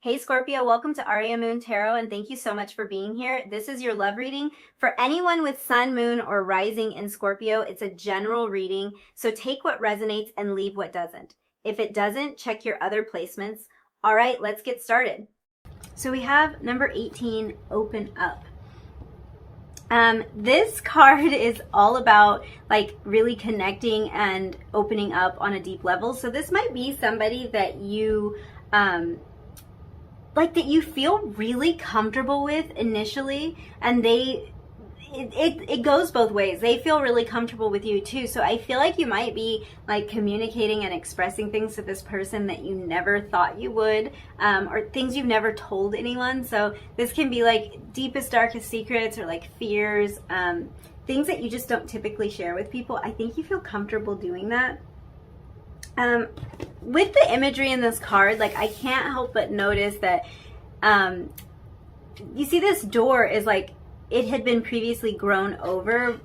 Hey Scorpio, welcome to Aria Moon Tarot, and thank you so much for being here. This is your love reading for anyone with Sun, Moon, or Rising in Scorpio. It's a general reading, so take what resonates and leave what doesn't. If it doesn't, check your other placements. All right, let's get started. So we have number 18, Open Up. This card is all about like really connecting and opening up on a deep level. So this might be somebody that you that you feel really comfortable with initially, and it goes both ways. They feel really comfortable with you too. So I feel like you might be like communicating and expressing things to this person that you never thought you would, or things you've never told anyone. So this can be like deepest, darkest secrets, or like fears, things that you just don't typically share with people. I think you feel comfortable doing that. With the imagery in this card, like I can't help but notice that you see this door is like it had been previously grown over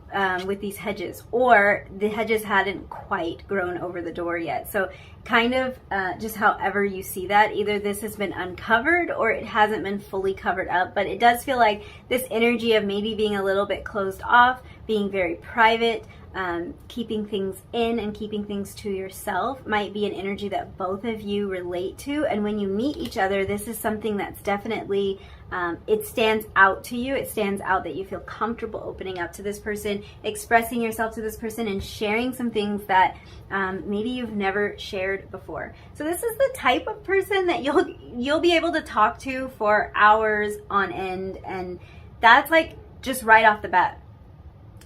with these hedges, or the hedges hadn't quite grown over the door yet. So kind of just however you see that, either this has been uncovered or it hasn't been fully covered up, but it does feel like this energy of maybe being a little bit closed off, being very private, keeping things in and keeping things to yourself might be an energy that both of you relate to. And when you meet each other, this is something that's definitely, it stands out to you. It stands out that you feel comfortable opening up to this person, expressing yourself to this person, and sharing some things that maybe you've never shared before. So this is the type of person that you'll be able to talk to for hours on end, and that's like just right off the bat.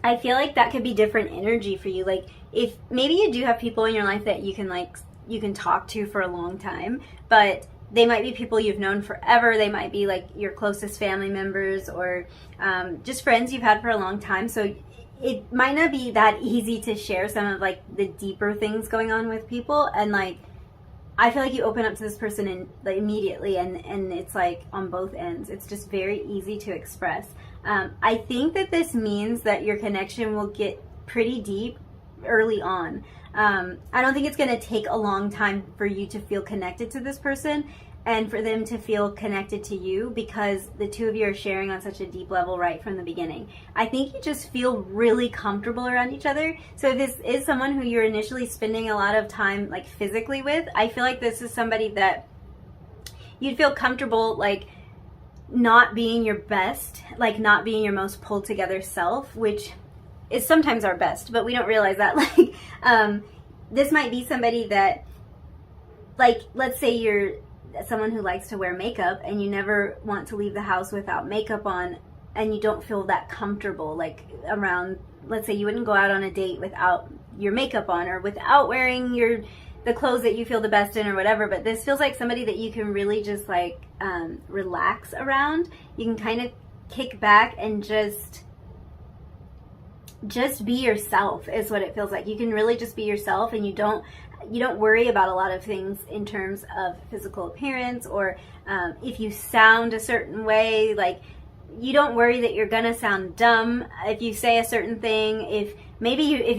I feel like that could be different energy for you. Like if maybe you do have people in your life that you can talk to for a long time, but they might be people you've known forever. They might be like your closest family members, or just friends you've had for a long time. So it might not be that easy to share some of like the deeper things going on with people. And like I feel like you open up to this person immediately, and it's like on both ends. It's just very easy to express. I think that this means that your connection will get pretty deep early on. I don't think it's going to take a long time for you to feel connected to this person and for them to feel connected to you, because the two of you are sharing on such a deep level right from the beginning. I think you just feel really comfortable around each other. So if this is someone who you're initially spending a lot of time like physically with, I feel like this is somebody that you'd feel comfortable like not being your best, like not being your most pulled together self, which is sometimes our best, but we don't realize that. Like this might be somebody that, like, let's say you're someone who likes to wear makeup and you never want to leave the house without makeup on, and you don't feel that comfortable like around, let's say you wouldn't go out on a date without your makeup on, or without wearing the clothes that you feel the best in, or whatever. But this feels like somebody that you can really just like relax around. You can kind of kick back and just be yourself is what it feels like. You can really just be yourself, and you don't worry about a lot of things in terms of physical appearance, or if you sound a certain way, like you don't worry that you're gonna sound dumb if you say a certain thing. If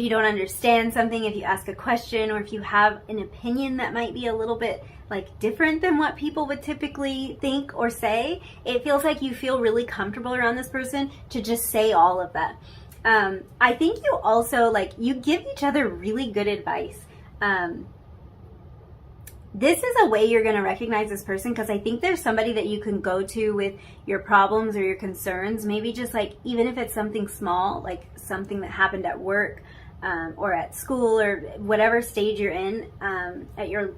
you don't understand something, if you ask a question, or if you have an opinion that might be a little bit like different than what people would typically think or say, it feels like you feel really comfortable around this person to just say all of that. I think you also like, you give each other really good advice. This is a way you're going to recognize this person, because I think there's somebody that you can go to with your problems or your concerns, maybe just like, even if it's something small, like something that happened at work, or at school, or whatever stage you're in,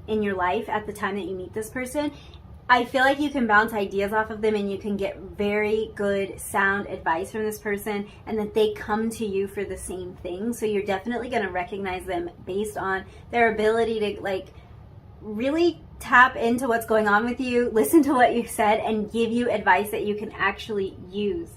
in your life at the time that you meet this person. I feel like you can bounce ideas off of them, and you can get very good sound advice from this person, and that they come to you for the same thing. So you're definitely going to recognize them based on their ability to like really tap into what's going on with you, listen to what you've said, and give you advice that you can actually use.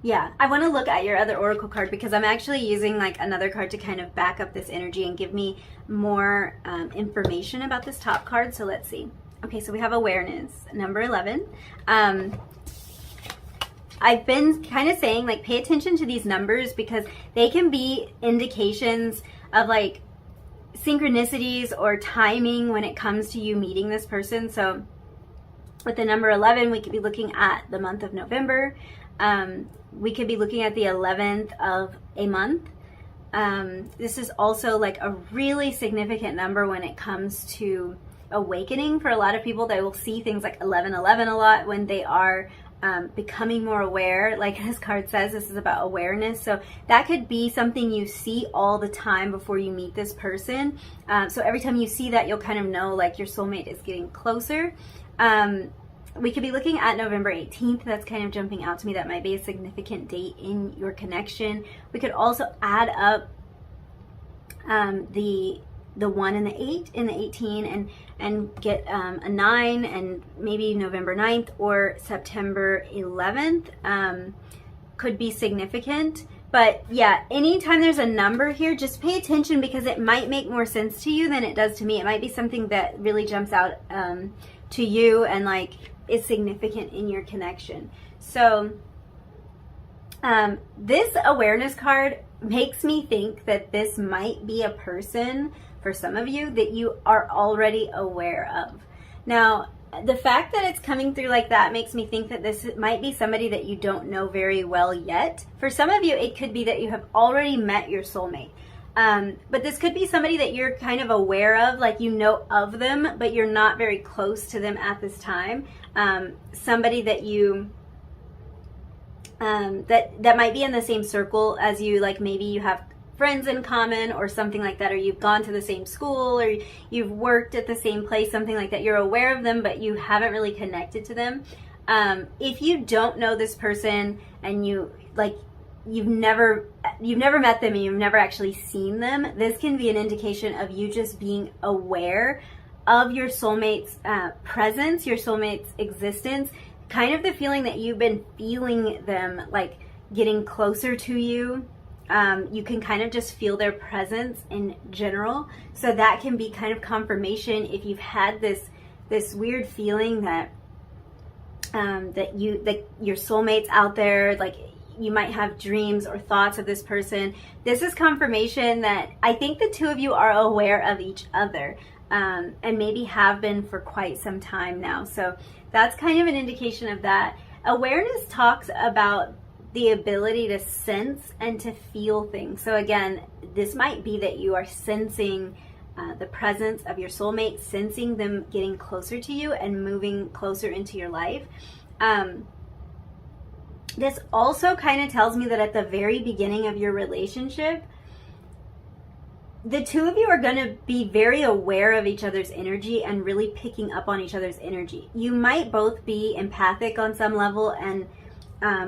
Yeah, I want to look at your other oracle card, because I'm actually using like another card to kind of back up this energy and give me more information about this top card. So let's see. Okay, so we have awareness, number 11. I've been kind of saying like pay attention to these numbers, because they can be indications of like synchronicities or timing when it comes to you meeting this person. So with the number 11, we could be looking at the month of November. We could be looking at the 11th of a month. This is also like a really significant number when it comes to awakening. For a lot of people, they will see things like 1111 a lot when they are becoming more aware. Like this card says, this is about awareness. So that could be something you see all the time before you meet this person. So every time you see that, you'll kind of know like your soulmate is getting closer. We could be looking at November 18th. That's kind of jumping out to me. That might be a significant date in your connection. We could also add up the 1 and the 8 in the 18 and get a 9, and maybe November 9th or September 11th could be significant. But yeah, anytime there's a number here, just pay attention because it might make more sense to you than it does to me. It might be something that really jumps out to you and like is significant in your connection. So this awareness card makes me think that this might be a person for some of you that you are already aware of. Now, the fact that it's coming through like that makes me think that this might be somebody that you don't know very well yet. For some of you, it could be that you have already met your soulmate. But this could be somebody that you're kind of aware of, like you know of them, but you're not very close to them at this time. Somebody that you that might be in the same circle as you, like maybe you have friends in common or something like that, or you've gone to the same school, or you've worked at the same place, something like that. You're aware of them, but you haven't really connected to them. If you don't know this person and you've never met them and you've never actually seen them, this can be an indication of you just being aware of your soulmate's presence, your soulmate's existence, kind of the feeling that you've been feeling them like getting closer to you. You can kind of just feel their presence in general. So that can be kind of confirmation if you've had this weird feeling that that your soulmate's out there, like you might have dreams or thoughts of this person. This is confirmation that I think the two of you are aware of each other, and maybe have been for quite some time now. So that's kind of an indication of that. Awareness talks about the ability to sense and to feel things. So again, this might be that you are sensing the presence of your soulmate, sensing them getting closer to you and moving closer into your life. This also kind of tells me that at the very beginning of your relationship, the two of you are going to be very aware of each other's energy and really picking up on each other's energy. You might both be empathic on some level and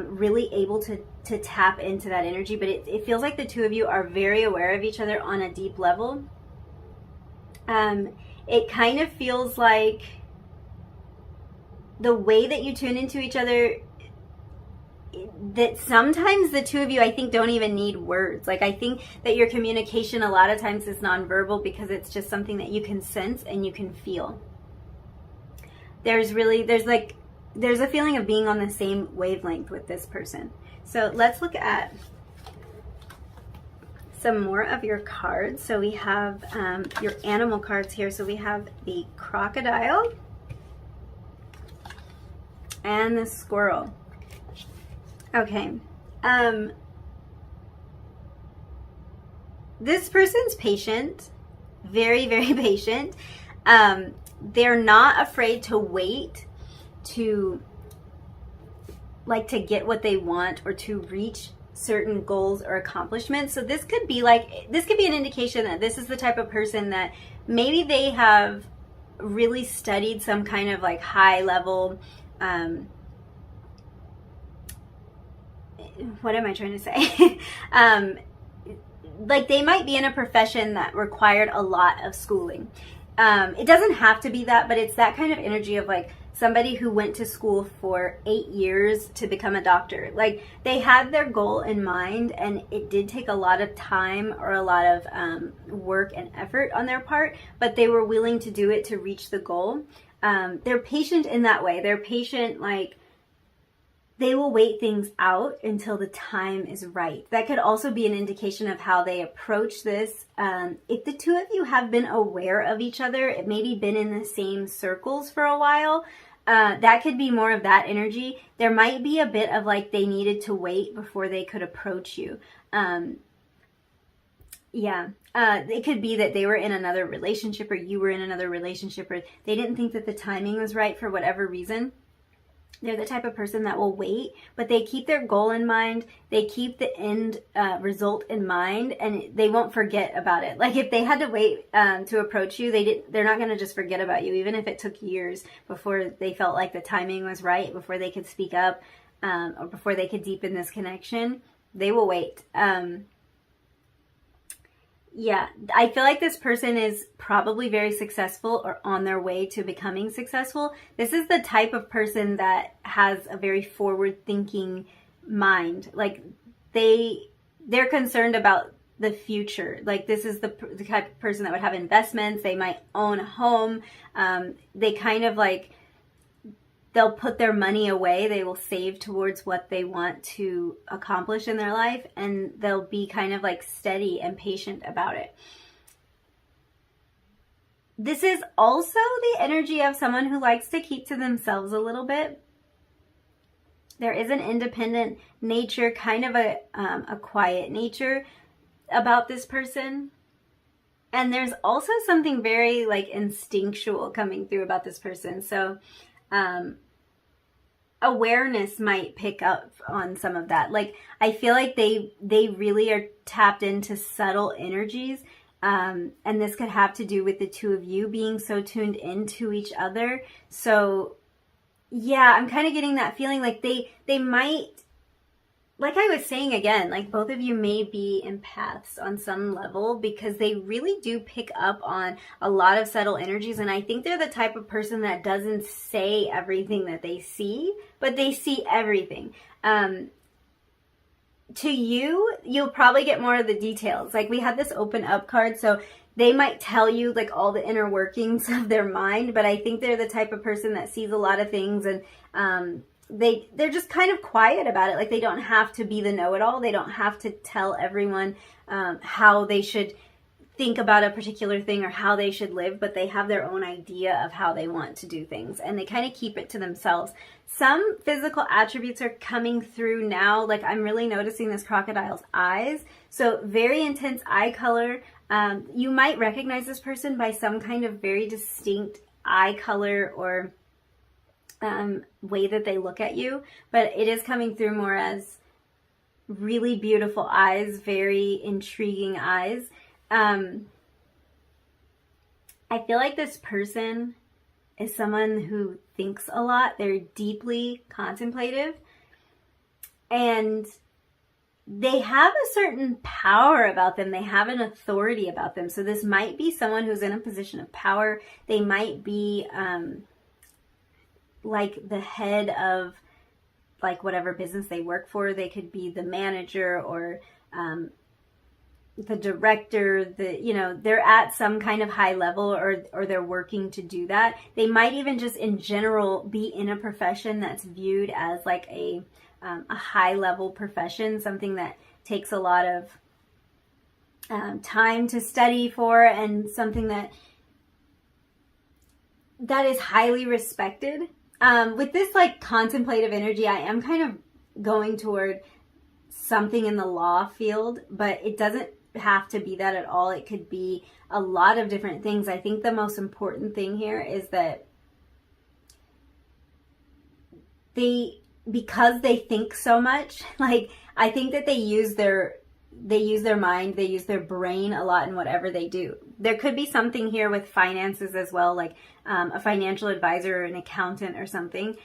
really able to tap into that energy, but it feels like the two of you are very aware of each other on a deep level. It kind of feels like the way that you tune into each other, that sometimes the two of you, I think, don't even need words. Like I think that your communication a lot of times is nonverbal because it's just something that you can sense and you can feel. There's a feeling of being on the same wavelength with this person. So let's look at some more of your cards. So we have your animal cards here. So we have the crocodile and the squirrel. Okay. This person's patient, very, very patient. They're not afraid to wait to get what they want or to reach certain goals or accomplishments. So this could be an indication that this is the type of person that maybe they have really studied some kind of like high level, what am I trying to say? Like they might be in a profession that required a lot of schooling. It doesn't have to be that, but it's that kind of energy of like somebody who went to school for 8 years to become a doctor. Like they had their goal in mind, and it did take a lot of time or a lot of work and effort on their part, but they were willing to do it to reach the goal. They're patient in that way. They're patient, like they will wait things out until the time is right. That could also be an indication of how they approach this. If the two of you have been aware of each other, it maybe been in the same circles for a while, that could be more of that energy. There might be a bit of like they needed to wait before they could approach you. It could be that they were in another relationship or you were in another relationship, or they didn't think that the timing was right for whatever reason. They're the type of person that will wait, but they keep their goal in mind. They keep the end result in mind, and they won't forget about it. Like if they had to wait to approach you, they're not going to just forget about you, even if it took years before they felt like the timing was right, before they could speak up, or before they could deepen this connection. They will wait. Yeah, I feel like this person is probably very successful or on their way to becoming successful. This is the type of person that has a very forward-thinking mind. Like they're concerned about the future. Like this is the type of person that would have investments. They might own a home. They kind of like, they'll put their money away. They will save towards what they want to accomplish in their life, and they'll be kind of like steady and patient about it. This is also the energy of someone who likes to keep to themselves a little bit. There is an independent nature, kind of a quiet nature about this person. And there's also something very like instinctual coming through about this person. So, awareness might pick up on some of that. Like I feel like they really are tapped into subtle energies, and this could have to do with the two of you being so tuned into each other. So yeah, I'm kind of getting that feeling like they might, like I was saying again, like both of you may be empaths on some level, because they really do pick up on a lot of subtle energies. And I think they're the type of person that doesn't say everything that they see, but they see everything. To you, you'll probably get more of the details. Like we had this open up card, so they might tell you like all the inner workings of their mind, but I think they're the type of person that sees a lot of things, and they're just kind of quiet about it. Like they don't have to be the know-it-all. They don't have to tell everyone how they should think about a particular thing or how they should live, but they have their own idea of how they want to do things, and they kind of keep it to themselves. Some physical attributes are coming through now. Like I'm really noticing this crocodile's eyes. So very intense eye color. You might recognize this person by some kind of very distinct eye color or way that they look at you, but it is coming through more as really beautiful eyes, very intriguing eyes. I feel like this person is someone who thinks a lot. They're deeply contemplative, and they have a certain power about them. They have an authority about them. So this might be someone who's in a position of power. They might be like the head of like whatever business they work for. They could be the manager or the director. They're at some kind of high level, or they're working to do that. They might even just in general be in a profession that's viewed as like a high level profession, something that takes a lot of time to study for, and something that is highly respected. With this like contemplative energy, I am kind of going toward something in the law field, but it doesn't have to be that at all. It could be a lot of different things. I think the most important thing here is that because they think so much, like I think that they use their mind, they use their brain a lot in whatever they do. There could be something here with finances as well, like a financial advisor or an accountant or something.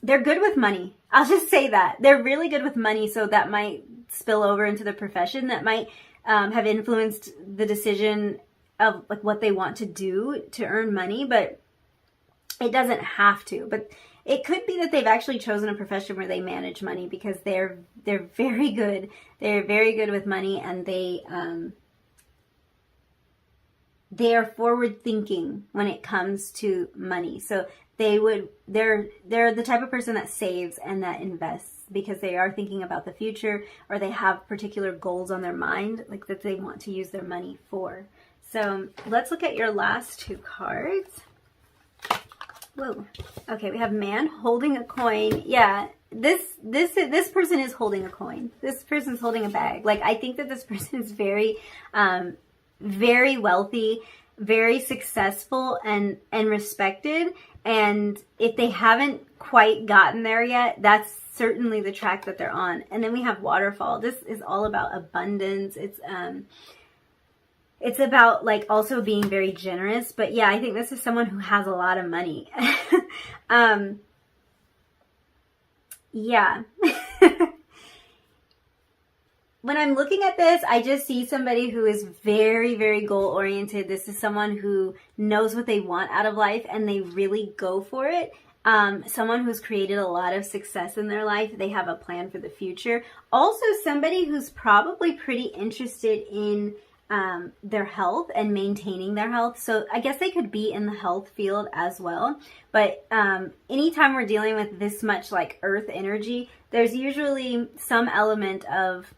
They're good with money. I'll just say that. They're really good with money, so that might spill over into the profession. That might have influenced the decision of like what they want to do to earn money, but it doesn't have to. But it could be that they've actually chosen a profession where they manage money, because they're very good. They're very good with money, and they are forward thinking when it comes to money. So they're the type of person that saves and that invests because they are thinking about the future, or they have particular goals on their mind, like that they want to use their money for. So let's look at your last two cards. Whoa. Okay, we have man holding a coin. Yeah, this person is holding a coin. This person's holding a bag. Like, I think that this person is very, very wealthy, very successful, and respected. And if they haven't quite gotten there yet, that's certainly the track that they're on. And then we have waterfall. This is all about abundance. It's about like also being very generous. But yeah, I think this is someone who has a lot of money. Yeah. When I'm looking at this, I just see somebody who is very, very goal oriented. This is someone who knows what they want out of life and they really go for it. Someone who's created a lot of success in their life. They have a plan for the future. Also somebody who's probably pretty interested in their health and maintaining their health. So I guess they could be in the health field as well. But anytime we're dealing with this much like earth energy, there's usually some element of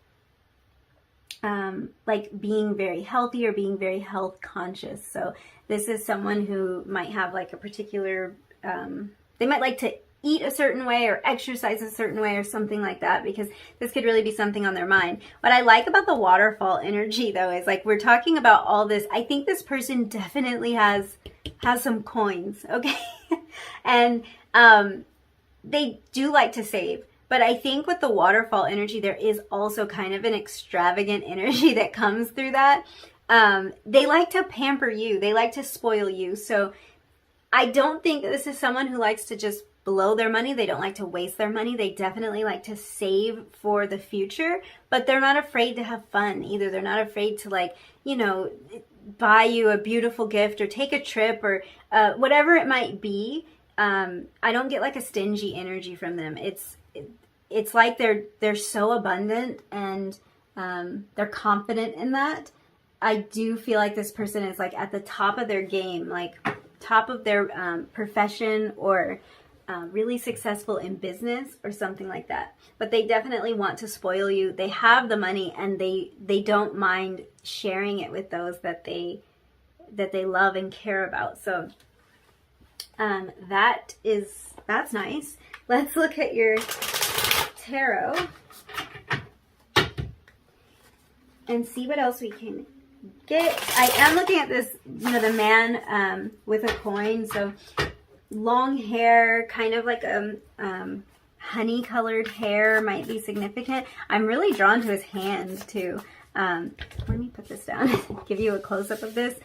like being very healthy or being very health conscious. So this is someone who might have like a particular, they might like to eat a certain way or exercise a certain way or something like that, because this could really be something on their mind. What I like about the waterfall energy though is like we're talking about all this. I think this person definitely has some coins, okay? And they do like to save. But I think with the waterfall energy, there is also kind of an extravagant energy that comes through that. They like to pamper you. They like to spoil you. So I don't think this is someone who likes to just blow their money. They don't like to waste their money. They definitely like to save for the future, but they're not afraid to have fun either. They're not afraid to like, you know, buy you a beautiful gift or take a trip or whatever it might be. I don't get like a stingy energy from them. It's like they're so abundant and they're confident in that. I do feel like this person is like at the top of their game, like top of their profession, or really successful in business or something like that. But they definitely want to spoil you. They have the money and they don't mind sharing it with those that they love and care about. So that's nice. Let's look at your tarot and see what else we can get. I am looking at this, you know, the man with a coin. So long hair, kind of like honey colored hair might be significant. I'm really drawn to his hand too. Let me put this down, give you a close-up of this.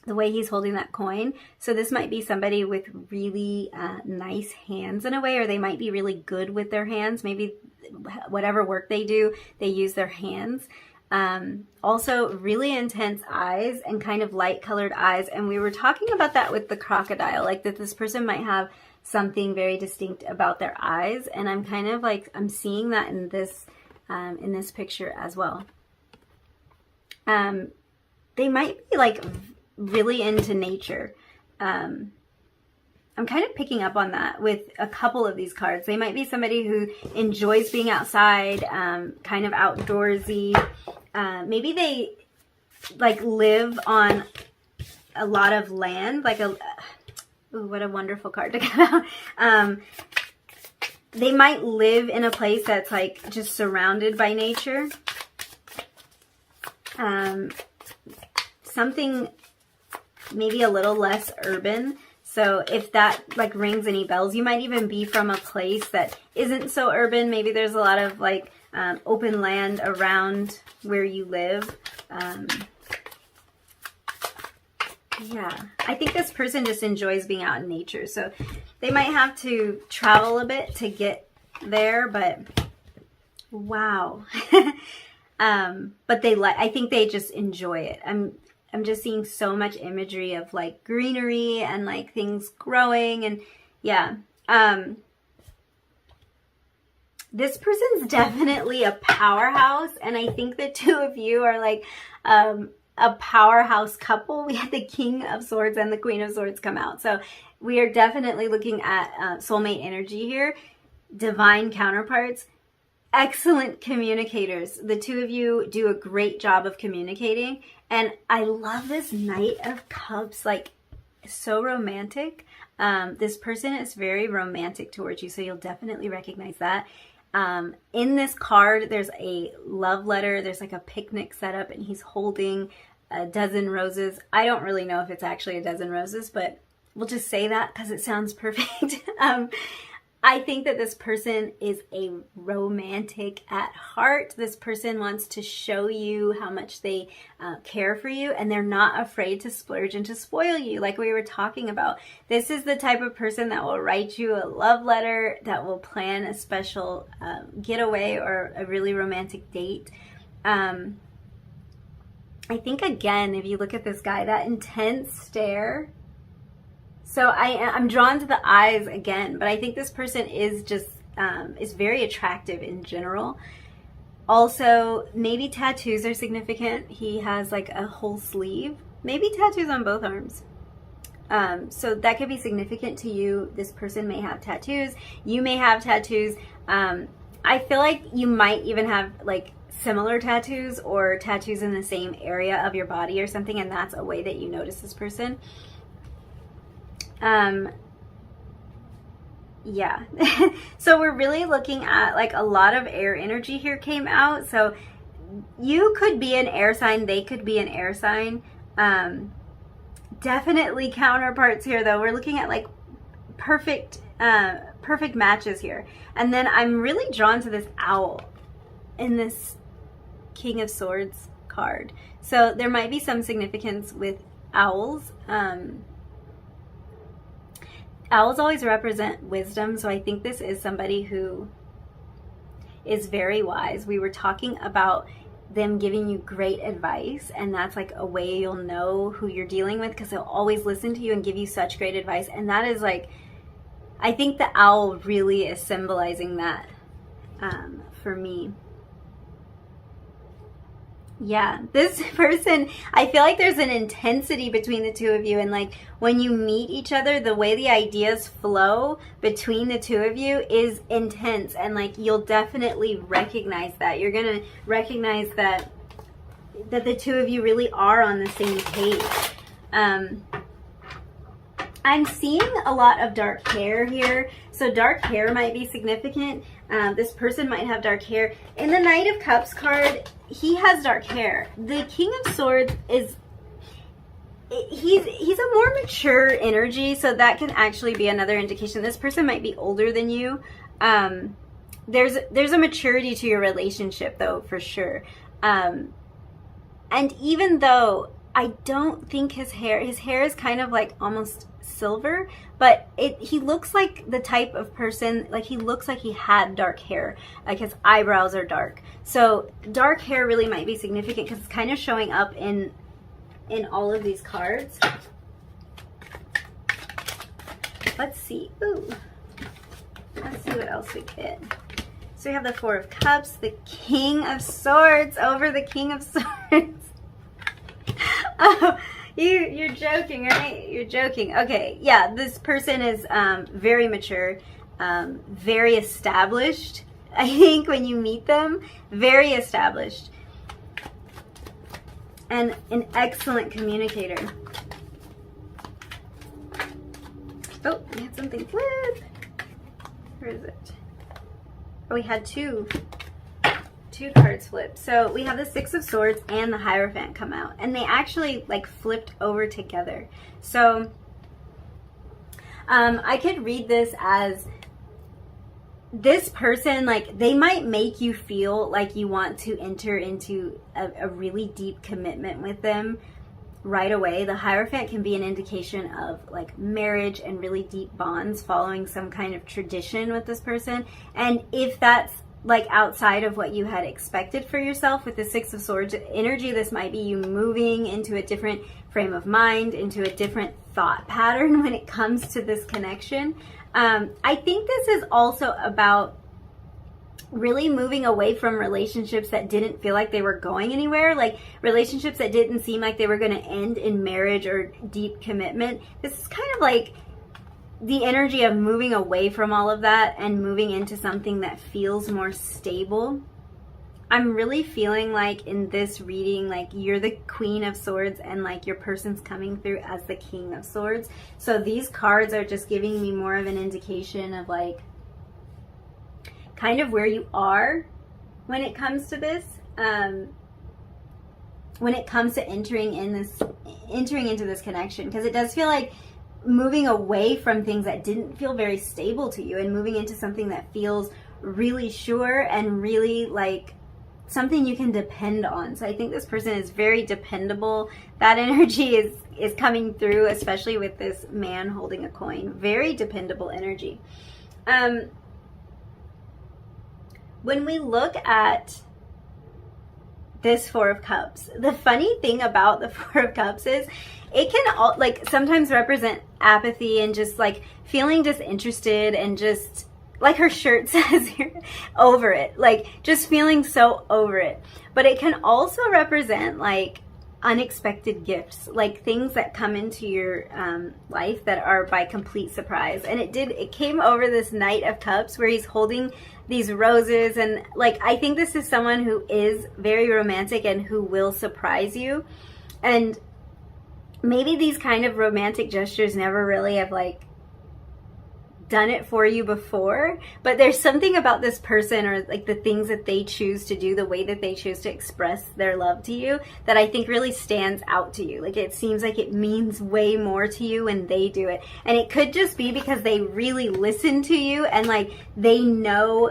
The way he's holding that coin. So this might be somebody with really nice hands in a way, or they might be really good with their hands. Maybe whatever work they do, they use their hands. Also really intense eyes and kind of light colored eyes. And we were talking about that with the crocodile, like that this person might have something very distinct about their eyes. And I'm kind of like, I'm seeing that in this picture as well. They might be like really into nature. I'm kind of picking up on that with a couple of these cards. They might be somebody who enjoys being outside, kind of outdoorsy. Maybe they like live on a lot of land, like ooh, what a wonderful card to come out. They might live in a place that's like just surrounded by nature. Something maybe a little less urban. So if that like rings any bells, you might even be from a place that isn't so urban. Maybe there's a lot of like open land around where you live. Yeah, I think this person just enjoys being out in nature. So they might have to travel a bit to get there, but wow. But I think they just enjoy it. I'm just seeing so much imagery of like greenery and like things growing, and yeah. This person's definitely a powerhouse, and I think the two of you are like a powerhouse couple. We had the King of Swords and the Queen of Swords come out. So we are definitely looking at soulmate energy here, divine counterparts, excellent communicators. The two of you do a great job of communicating. And I love this Knight of Cups, like so romantic. This person is very romantic towards you, so you'll definitely recognize that. In this card, there's a love letter. There's like a picnic set up, and he's holding a dozen roses. I don't really know if it's actually a dozen roses, but we'll just say that because it sounds perfect. I think that this person is a romantic at heart. This person wants to show you how much they care for you, and they're not afraid to splurge and to spoil you, like we were talking about. This is the type of person that will write you a love letter, that will plan a special getaway or a really romantic date. I think, again, if you look at this guy, that intense stare. So I'm drawn to the eyes again, but I think this person is just, is very attractive in general. Also, maybe tattoos are significant. He has like a whole sleeve, maybe tattoos on both arms. So that could be significant to you. This person may have tattoos. You may have tattoos. I feel like you might even have like similar tattoos or tattoos in the same area of your body or something, and that's a way that you notice this person. Yeah. So we're really looking at like a lot of air energy here came out. So you could be an air sign, they could be an air sign. Definitely counterparts here though. We're looking at like perfect matches here. And then I'm really drawn to this owl in this King of Swords card. So there might be some significance with owls. Owls always represent wisdom, so I think this is somebody who is very wise. We were talking about them giving you great advice, and that's like a way you'll know who you're dealing with, because they'll always listen to you and give you such great advice. And that is like, I think the owl really is symbolizing that for me. Yeah, this person, I feel like there's an intensity between the two of you, and like when you meet each other, the way the ideas flow between the two of you is intense, and like you'll definitely recognize that. You're gonna recognize that the two of you really are on the same page. I'm seeing a lot of dark hair here, so dark hair might be significant. This person might have dark hair. In the Knight of Cups card, he has dark hair. The King of Swords is, he's a more mature energy, so that can actually be another indication. This person might be older than you. There's a maturity to your relationship though, for sure. And even though I don't think his hair is kind of like almost silver, but he looks like the type of person, like he looks like he had dark hair, like his eyebrows are dark. So dark hair really might be significant because it's kind of showing up in all of these cards. Let's see. Ooh. Let's see what else we get. So we have the Four of Cups, the King of Swords over the King of Swords. Oh, you're joking, right? You're joking. Okay, yeah, this person is very mature, very established. I think when you meet them, very established. And an excellent communicator. Oh, we had something flip. Where is it? Oh, we had two cards flip. So we have the Six of Swords and the Hierophant come out, and they actually like flipped over together. So I could read this as this person, like they might make you feel like you want to enter into a really deep commitment with them right away. The Hierophant can be an indication of like marriage and really deep bonds, following some kind of tradition with this person. And if that's like outside of what you had expected for yourself with the Six of Swords energy, this might be you moving into a different frame of mind, into a different thought pattern when it comes to this connection. I think this is also about really moving away from relationships that didn't feel like they were going anywhere, like relationships that didn't seem like they were going to end in marriage or deep commitment. This is kind of like the energy of moving away from all of that and moving into something that feels more stable. I'm really feeling like in this reading, like you're the Queen of Swords and like your person's coming through as the King of Swords. So these cards are just giving me more of an indication of like kind of where you are when it comes to this, when it comes to entering into this connection, because it does feel like moving away from things that didn't feel very stable to you and moving into something that feels really sure and really like something you can depend on. So I think this person is very dependable. That energy is coming through, especially with this man holding a coin. Very dependable energy. When we look at this Four of Cups, the funny thing about the Four of Cups is it can all, like sometimes represent apathy and just like feeling disinterested and just like her shirt says here, over it, like just feeling so over it. But it can also represent like unexpected gifts, like things that come into your life that are by complete surprise. And it came over this Knight of Cups where he's holding these roses, and like I think this is someone who is very romantic and who will surprise you. And maybe these kind of romantic gestures never really have like done it for you before, but there's something about this person or like the things that they choose to do, the way that they choose to express their love to you, that I think really stands out to you. Like it seems like it means way more to you when they do it. And it could just be because they really listen to you and like they know,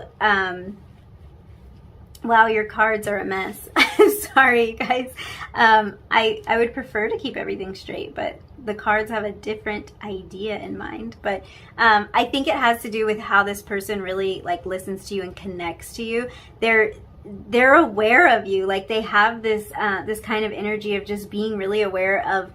wow, your cards are a mess. I'm sorry, you guys. I would prefer to keep everything straight, but the cards have a different idea in mind. But I think it has to do with how this person really like listens to you and connects to you. They're aware of you. Like they have this this kind of energy of just being really aware of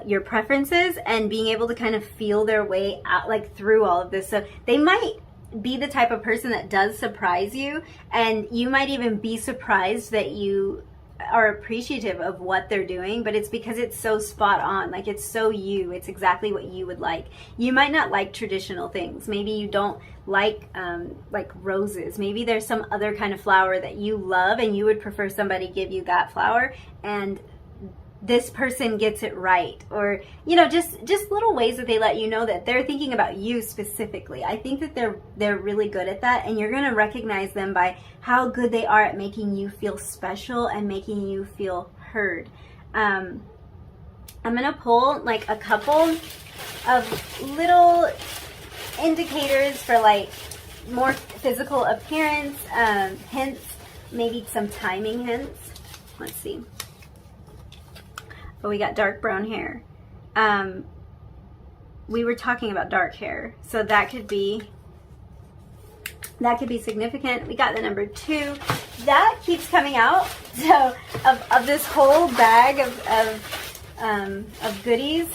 your preferences and being able to kind of feel their way out, like through all of this. So they might be the type of person that does surprise you, and you might even be surprised that you are appreciative of what they're doing, but it's because it's so spot on. Like it's so you, it's exactly what you would like. You might not like traditional things. Maybe you don't like roses. Maybe there's some other kind of flower that you love and you would prefer somebody give you that flower, and this person gets it right. Or, you know, just little ways that they let you know that they're thinking about you specifically. I think that they're really good at that, and you're going to recognize them by how good they are at making you feel special and making you feel heard. I'm going to pull like a couple of little indicators for like more physical appearance hints, maybe some timing hints. Let's see. But we got dark brown hair. We were talking about dark hair, so that could be significant. We got the number 2. That keeps coming out. So of this whole bag of goodies,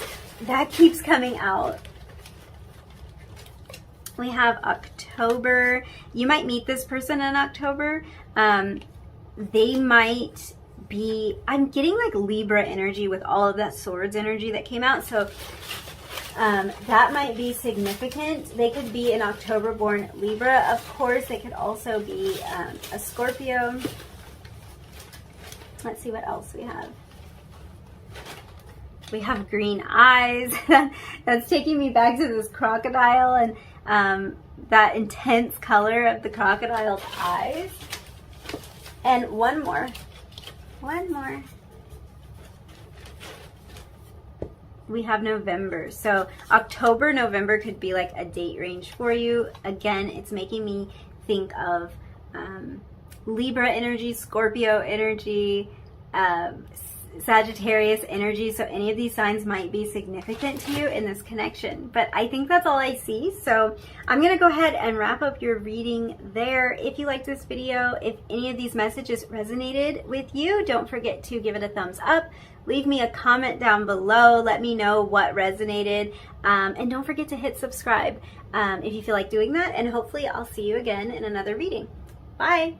that keeps coming out. We have October. You might meet this person in October. They might be, I'm getting like Libra energy with all of that swords energy that came out. So that might be significant. They could be an October born Libra, of course. They could also be a Scorpio. Let's see what else we have. We have green eyes. That's taking me back to this crocodile and that intense color of the crocodile's eyes. And one more. We have November. So October, November could be like a date range for you. Again, it's making me think of Libra energy, Scorpio energy, Sagittarius energy. So any of these signs might be significant to you in this connection. But I think that's all I see. So I'm going to go ahead and wrap up your reading there. If you liked this video, if any of these messages resonated with you, don't forget to give it a thumbs up. Leave me a comment down below. Let me know what resonated. And don't forget to hit subscribe if you feel like doing that. And hopefully I'll see you again in another reading. Bye.